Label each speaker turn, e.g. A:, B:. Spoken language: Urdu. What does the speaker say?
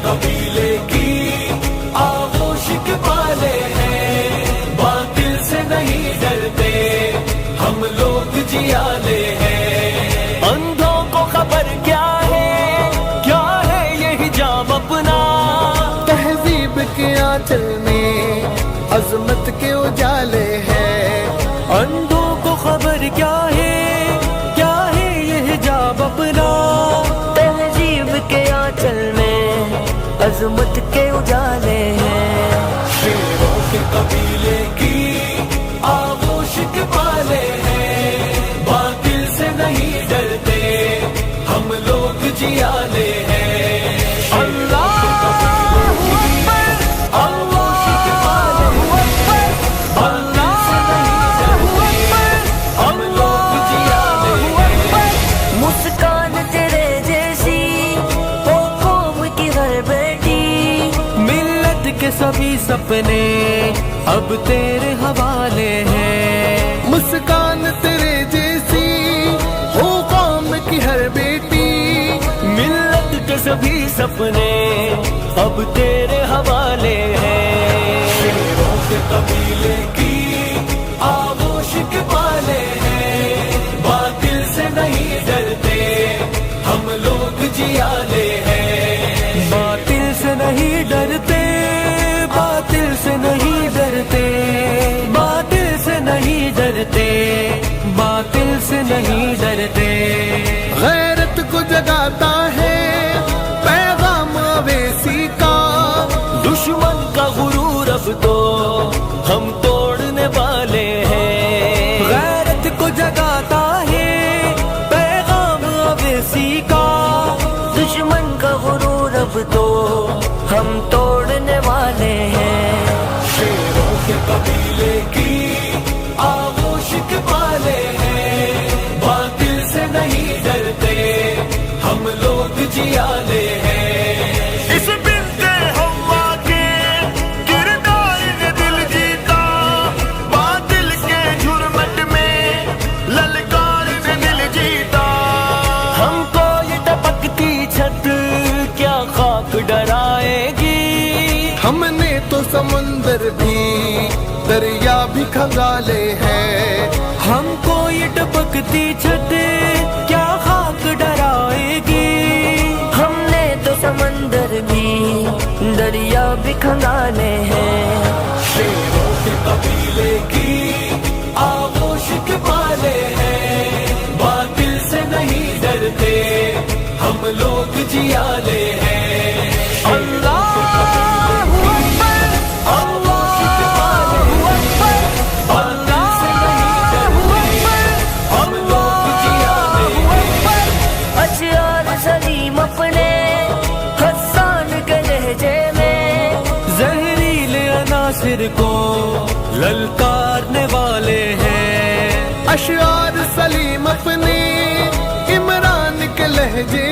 A: قبیلے کی آغوش کے پالے ہیں، باطل سے نہیں ڈرتے ہم لوگ جیالے ہیں۔ اندھوں کو خبر کیا ہے یہ حجاب اپنا،
B: تہذیب کے آنچل میں عظمت کے اجالے ہیں۔
A: اندھوں کو خبر کیا ہے یہ حجاب اپنا،
C: تہذیب کے آنچل میں عظمت کے اجالے ہیں۔
A: شیروں کے قبیلے کی آغوش کے پالے ہیں، باطل سے نہیں ڈرتے ہم لوگ جیالے ہیں۔
C: مسکان تیرے جیسی ہو قوم کی ہر بیٹی،
A: ملت کے سبھی سپنے اب تیرے حوالے ہیں۔
B: مسکان تیرے جیسی ہو قوم کی ہر بیٹی،
A: ملت کے سبھی سپنے اب تیرے حوالے ہیں۔ شیروں کے قبیلے کی آغوش کے پالے ہیں، باطل سے نہیں ڈرتے ہم لوگ جیالے ہیں۔ باطل سے نہیں ڈرتے، باطل سے نہیں ڈرتے، باطل سے نہیں ڈرتے، باطل سے نہیں ڈرتے۔
B: غیرت کو جگاتا ہے پیغام اویسی کا،
A: دشمن کا غرور اب تو ہم توڑنے والے ہیں۔ غیرت کو جگاتا ہے پیغام اویسی کا،
C: دشمن کا غرور اب تو ہم توڑنے والے ہیں۔
A: شیروں کے قبیلے کی آغوش کے پالے ہیں، باطل سے نہیں ڈرتے ہم لوگ جیالے ہیں۔ اس بنت حوا کے کردار نے دل جیتا، باطل کے جرمٹ میں للکار نے دل جیتا۔ ہم کو یہ ٹپکتی چھت کیا خاک ڈرائے گی،
B: ہم نے تو سمندر بھی دریا بھی کھنگالے ہیں۔
A: ہم کو یہ ٹپکتی چھت کیا خاک ڈرائے گی،
C: ہم نے تو سمندر بھی دریا بھی کھنگالے ہیں۔
A: شیروں کے قبیلے کی آغوش کے پالے ہیں، باطل سے نہیں ڈرتے ہم لوگ جیالے ہیں۔ اللہ
C: اشعار سلیم اپنے حسان کے لہجے میں،
A: زہریلے عناصر کو للکارنے والے ہیں۔
B: اشعار سلیم اپنے عمران کے لہجے